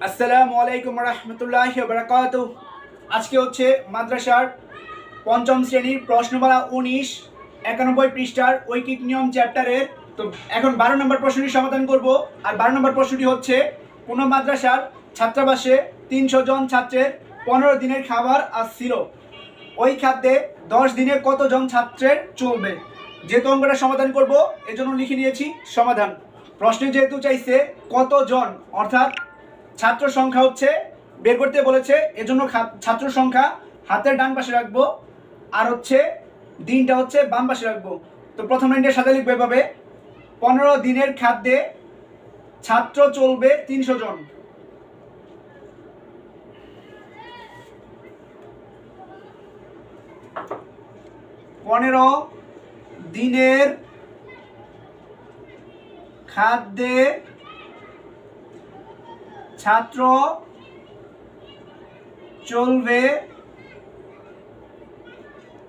আসসালামু আলাইকুম রহমতুল্লাহি ওয়া বারাকাতুহু। আজকে হচ্ছে মাদ্রাসার পঞ্চম শ্রেণীর প্রশ্নমালা 19 91 পৃষ্ঠার ঐকিক নিয়ম চ্যাপ্টারের। তো এখন 12 নম্বর প্রশ্নটি সমাধান করব। আর 12 নম্বর প্রশ্নটি হচ্ছে, কোন মাদ্রাসার ছাত্রাবাসে 300 জন ছাত্রের 15 দিনের খাবার আসছিল, ওই খাদ্যে 10 দিনে কতজন ছাত্রের চলবে? যেহেতু অঙ্কটা সমাধান করব এজন্য লিখে নিয়েছি সমাধান। প্রশ্নে যেহেতু চাইছে কতজন, অর্থাৎ ছাত্র সংখ্যা হচ্ছে বের করতে বলেছে, এজন্য ছাত্র সংখ্যা হাতের ডান পাশে রাখবো আর হচ্ছে দিনটা হচ্ছে বাম পাশে রাখবো। তো প্রথম লাইনটা সাথে লিখবো এভাবে, 15 দিনের খাদ্যে ছাত্র চলবে 300 জন। পনেরো দিনের খাদ্যে ছাত্র চলবে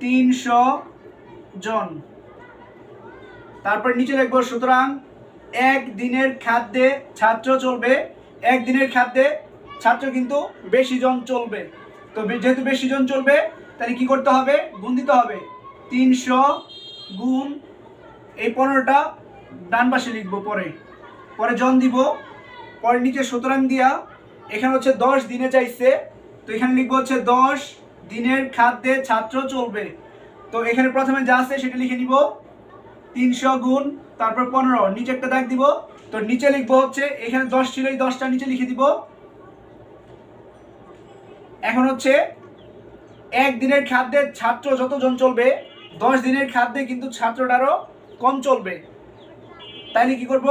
300 জন। তারপর নিচে লিখবো, সুতরাং একদিনের খাদ্যে ছাত্র চলবে, একদিনের খাদ্যে ছাত্র কিন্তু বেশি জন চলবে। তো যেহেতু বেশি জন চলবে তাহলে কি করতে হবে, গুণ দিতে হবে। 300 গুণ এই 15টা ডান পাশে লিখবো, পরে জন দিব, পরে নিচে সুতরাং দিয়া এখানে হচ্ছে 10 দিনে চাইছে, তো এখানে লিখবো হচ্ছে 10 দিনের খাদ্যে ছাত্র চলবে। তো এখানে প্রথমে যা আছে সেটা লিখে নিব, 300 গুণ তারপর 15, নিচে একটা দাগ দিব। তো নিচে লিখবো হচ্ছে, এখানে 10 ছিল, এই 10টা নিচে লিখে দিব। এখন হচ্ছে একদিনের খাদ্যে ছাত্র যতজন চলবে, 10 দিনের খাদ্যে কিন্তু ছাত্রটারও কম চলবে, তাইলে কি করব,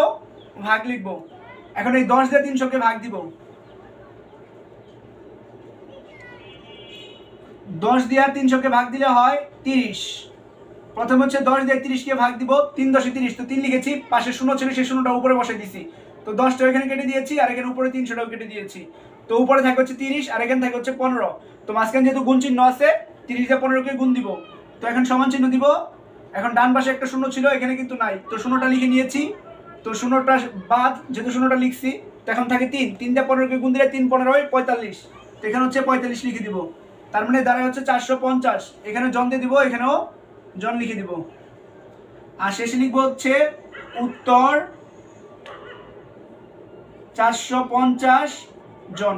ভাগ লিখব। এখন এই 10 দিয়ে 300 কে ভাগ দিব, 10 দিয়ে 300 কে ভাগ দিলে হয় 30। প্রথম হচ্ছে 10 দিয়ে 30 কে ভাগ দিব, 3 10 30, তো 3 লিখেছি, পাশে শূন্য ছিল সেই শূন্যটা উপরে বসে দিয়েছি। তো 10টা এখানে কেটে দিয়েছি আর এখানে উপরে 300টাও কেটে দিয়েছি। তো উপরে থাকে হচ্ছে 30 আর এখানে থাকে হচ্ছে 15। তো মাঝখানে যেহেতু গুণ চিহ্ন আছে, 30 দিয়ে 15 কে গুণ দিব। তো এখন সমান চিহ্ন দিব। এখন ডান পাশে একটা শূন্য ছিল, এখানে কিন্তু নাই, তো শূন্যটা লিখে নিয়েছি। তো শূন্যটা বাদ, যেহেতু শূন্যটা লিখছি, তো এখন থাকে 3 3 দিয়ে 15 কে গুণ দিলে 3 15 45। তো এখানে হচ্ছে 45 লিখে দিব। তার মানে দাঁড়ায় হচ্ছে 450। এখানে জন দিয়ে দিব, এখানেও জন লিখে দিব। আর শেষে লিখবো হচ্ছে উত্তর 450 জন।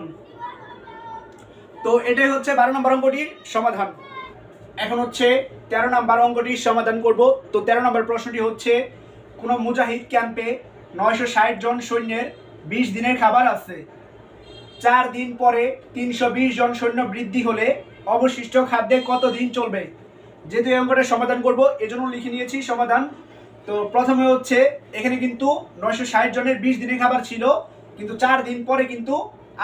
তো এটাই হচ্ছে 12 নম্বর অঙ্কটির সমাধান। এখন হচ্ছে 13 নম্বর অঙ্কটির সমাধান করব। তো 13 নম্বর প্রশ্নটি হচ্ছে, কোন মুজাহিদ ক্যাম্পে 960 জন সৈন্যের 20 দিনের খাবার আছে, 4 দিন পরে 320 জন সৈন্য বৃদ্ধি হলে অবশিষ্ট খাদ্যে কত দিন চলবে? যেহেতু এই অঙ্কটা সমাধান করব এজন্য লিখে নিয়েছি সমাধান। তো প্রথমে হচ্ছে এখানে কিন্তু 960 জনের 20 দিনের খাবার ছিল, কিন্তু 4 দিন পরে কিন্তু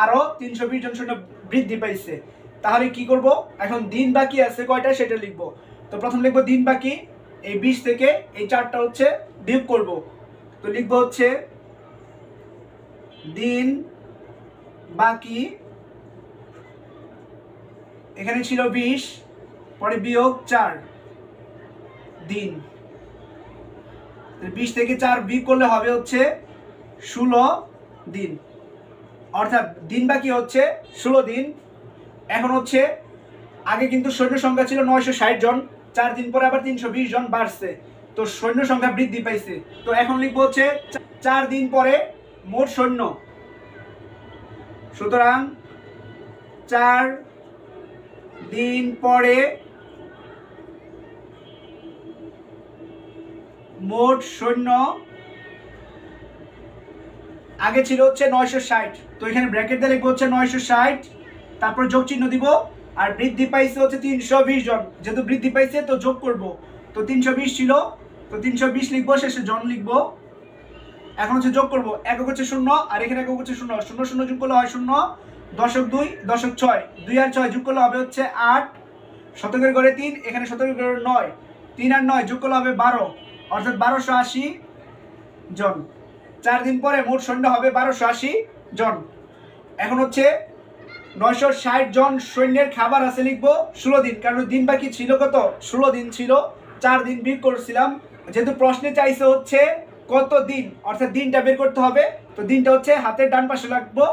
আরো 320 জন সৈন্য বৃদ্ধি পাইছে। তাহলে কি করব, এখন দিন বাকি আছে কয়টা সেটা লিখব। তো প্রথম লিখবো দিন বাকি, এই 20 থেকে এই 4টা হচ্ছে বিয়োগ করব। তো লিখবো হচ্ছে দিন বাকি, এখানে ছিল 20, পরে বিয়োগ 4 দিন। 20 থেকে 4 বিয়োগ করলে হবে হচ্ছে 16 দিন, অর্থাৎ দিন বাকি হচ্ছে 16 দিন। এখন হচ্ছে আগে কিন্তু সৈন্য সংখ্যা ছিল 960 জন, 4 দিন পরে আবার 320 জন বাড়ছে, তো সৈন্য সংখ্যা বৃদ্ধি পাইছে। তো এখন লিখবো হচ্ছে 4 দিন পরে মোট সৈন্য, সুতরাং 4 দিন পরে মোট সৈন্য, আগে ছিল হচ্ছে 960, তো এখানে ব্র্যাকেট দিয়ে লিখবো হচ্ছে 960, তারপর যোগ চিহ্ন দিব। আর বৃদ্ধি পাইছে হচ্ছে 320 জন, যেহেতু বৃদ্ধি পাইছে তো যোগ করব। তো 320 ছিল, তো 320 লিখবো, শেষে জন লিখবো। এখন হচ্ছে যোগ করব, একক হচ্ছে 0 আর এখানে একক হচ্ছে 0, 0 0 যোগ করলে হয় 0, দশক 2 দশক 6, 2 আর 6 যোগ করলে হবে হচ্ছে 8, শতকের ঘরে 3, এখানে শতকের ঘরে 9, 3 আর 9 যোগ করলে হবে 12, অর্থাৎ 1280 জন। 4 দিন পরে মোট সৈন্য হবে 1280 জন। এখন হচ্ছে 960 জন সৈন্যের খাবার আছে লিখবো 16 দিন, কারণ দিন বাকি ছিল কত, 16 দিন ছিল, 4 দিন বিয়োগ করছিলাম। যেহেতু প্রশ্নে চাইছে হচ্ছে কত দিন, অর্থাৎ দিনটা বের করতে হবে, তো দিনটা হচ্ছে হাতের ডান পাশে রাখবো,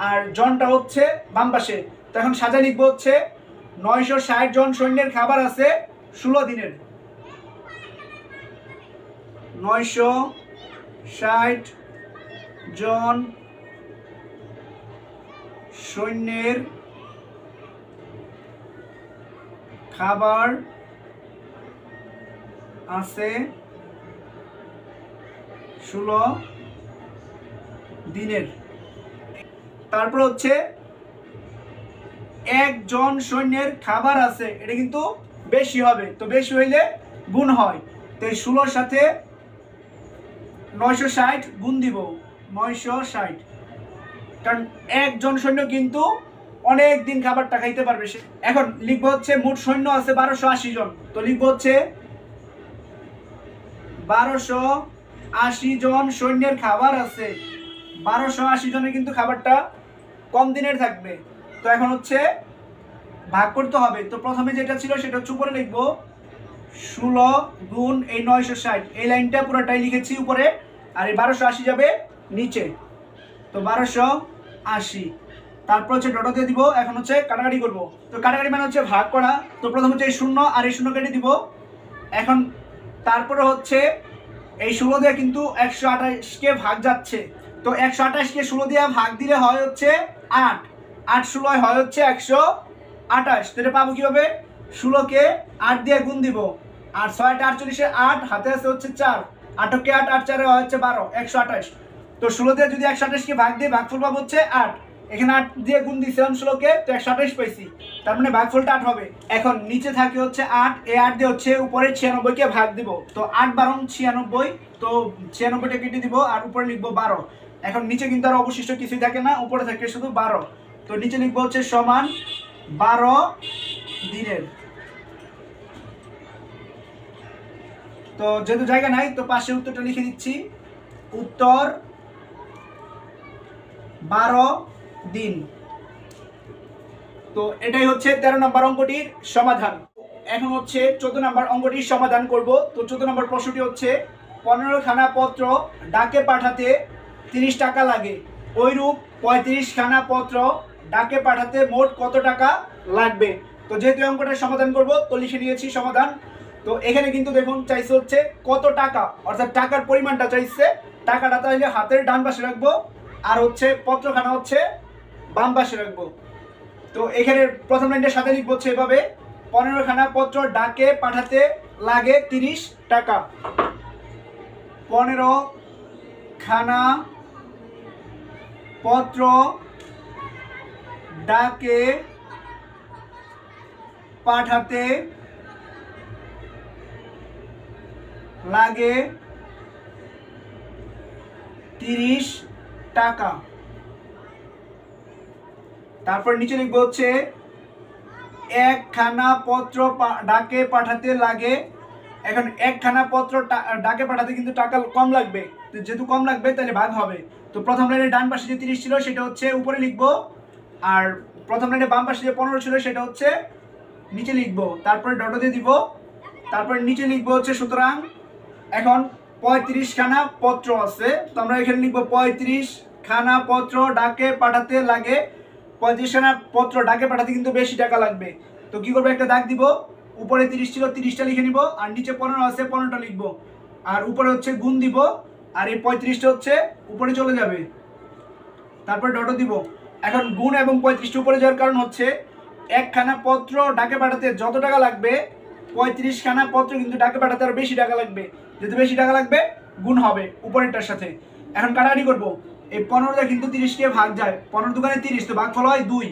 আর জনটা হচ্ছে বাম পাশে। তো এখন সাজা লিখবো হচ্ছে 960 জন সৈন্যের খাবার আছে 16 দিনের। 960 জন সৈন্যের খাবার আছে 16 দিনের। তারপর হচ্ছে একজন সৈন্যের খাবার আছে, এটা কিন্তু বেশি হবে, তো বেশি হইলে গুণ হয়। তো এই 16 সাথে 960 গুণ দিব 960, কারণ একজন সৈন্য কিন্তু অনেক দিন খাবারটা খাইতে পারবে সে। এখন লিখবো হচ্ছে মোট সৈন্য আছে 1280 জন। তো লিখবো হচ্ছে 1280 জন সৈন্যের খাবার আছে। 1280 জনের কিন্তু খাবারটা কম দিনের থাকবে। তো এখন হচ্ছে ভাগ করতে হবে। তো প্রথমে যেটা ছিল সেটা হচ্ছে উপরে লিখবো 16 গুণ এই 960, এই লাইনটা পুরোটাই লিখেছি উপরে, আর এই 1280 যাবে নিচে। তো 1280, তারপর হচ্ছে ডট দিয়ে দিব। এখন হচ্ছে কাটাকাটি করব। তো কাটাকাটি মানে হচ্ছে ভাগ করা। তো প্রথম হচ্ছে এই 0 আর এই 0 কেটে দিব। এখন তারপরে হচ্ছে এই 16 দিয়ে কিন্তু 128কে ভাগ যাচ্ছে। তো 128কে 16 দিয়ে ভাগ দিলে হয় হচ্ছে 8, 8 16 হয় হচ্ছে 128। তাহলে পাবো কিভাবে? 16কে 8 দিয়ে গুণ দিব, আর 6 8 48 8 হাতে আছে হচ্ছে 4, 8কে 8 8 4 হয় হচ্ছে 12, 128। তো 16 দিয়ে যদি 128কে ভাগ দিয়ে ভাগফল পাবো হচ্ছে 8। এখানে 8 দিয়ে গুণ দিয়েছিলাম 16কে, তো 128 পাইছি, তার মানে ভাগফলটা 8 হবে। এখন নিচে থাকে হচ্ছে 8, এই 8 দিয়ে হচ্ছে উপরে 96কে ভাগ দিব। তো 8 12 96, তো 96টা কেটে দিব আর উপরে লিখবো 12। এখন নিচে কিন্তু আর অবশিষ্ট কিছুই থাকে না, উপরে থাকে শুধু 12। তো নিচে লিখবো হচ্ছে সমান 12 দিনের। তো যেহেতু জায়গা নাই, তো পাশে উত্তরটা লিখে দিচ্ছি। উত্তর 12 দিন। তো এটাই হচ্ছে 13 নম্বর অঙ্কটির সমাধান। এখন হচ্ছে 14 নম্বর অঙ্কটির সমাধান করব। তো 14 নম্বর প্রশ্নটি হচ্ছে 15 খানা পত্র ডাকে পাঠাতে 30 টাকা লাগে, ওইরূপ 35 খানা পত্র ডাকে পাঠাতে মোট কত টাকা লাগবে? তো যেহেতু অঙ্কটার সমাধান করব, তো লিখে নিয়েছি সমাধান। তো এখানে কিন্তু দেখুন চাইছে হচ্ছে কত টাকা, অর্থাৎ টাকার পরিমাণটা চাইছে। টাকাটা তাহলে হাতের ডান পাশে রাখবো, আর হচ্ছে পত্রখানা হচ্ছে বাম পাশে রাখবো। তো এখানে প্রথম লাইনটা সাথে লিখবো হচ্ছে এভাবে, 15 খানা পত্র ডাকে পাঠাতে লাগে 30 টাকা। 15 খানা পত্র ডাকে পাঠাতে লাগে 30 টাকা। তারপর নিচে লিখবো হচ্ছে একখানা পত্র ডাকে পাঠাতে লাগে। এখন একখানা পত্র ডাকে পাঠাতে কিন্তু টাকা কম লাগবে, যেহেতু কম লাগবে তাহলে ভাগ হবে। তো প্রথম লাইনের ডান পাশে যে 30 ছিল সেটা হচ্ছে উপরে লিখবো, আর প্রথম লাইনের বাম পাশে যে 15 ছিল সেটা হচ্ছে নিচে লিখবো, তারপরে ডট দিয়ে দিব, তারপরে নিচে লিখবো হচ্ছে সুতরাং এখন 35 খানা পত্র আছে। তো আমরা এখানে লিখবো 35 খানা পত্র ডাকে পাঠাতে লাগে। 35 খানা পত্র ডাকে পাঠাতে কিন্তু বেশি টাকা লাগবে। তো কি করবো, একটা দাগ দিব, উপরে 30 ছিল 30টা লিখে নিব, আর নিচে 15 আছে 15টা লিখবো, আর উপরে হচ্ছে গুণ দিব, আর এই 35টা হচ্ছে উপরে চলে যাবে, তারপরে ডট দিব। এখন গুণ এবং 35টা উপরে যাওয়ার কারণ হচ্ছে একখানা পত্র ডাকে পাঠাতে যত টাকা লাগবে 35 খানা পত্র কিন্তু ডাকে পাঠাতে আরো বেশি টাকা লাগবে। যেহেতু বেশি টাকা লাগবে গুণ হবে উপরেরটার সাথে। এখন কাটাকাটি করবো, এই 15টা কিন্তু 30কে ভাগ যায়, 15 দোকানে 30, তো ভাগফল হয় 2,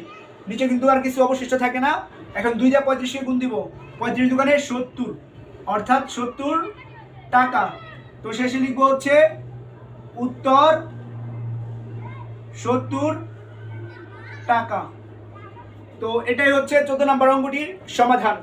নিচে কিন্তু আর কিছু অবশিষ্ট থাকে না। এখন 2 দিয়ে 35কে গুণ দিব, 35 দোকানে 70, অর্থাৎ 70 টাকা। তো শেষে লিখবো হচ্ছে উত্তর 70 টাকা। তো এটাই হচ্ছে 14 নম্বর অঙ্কটির সমাধান।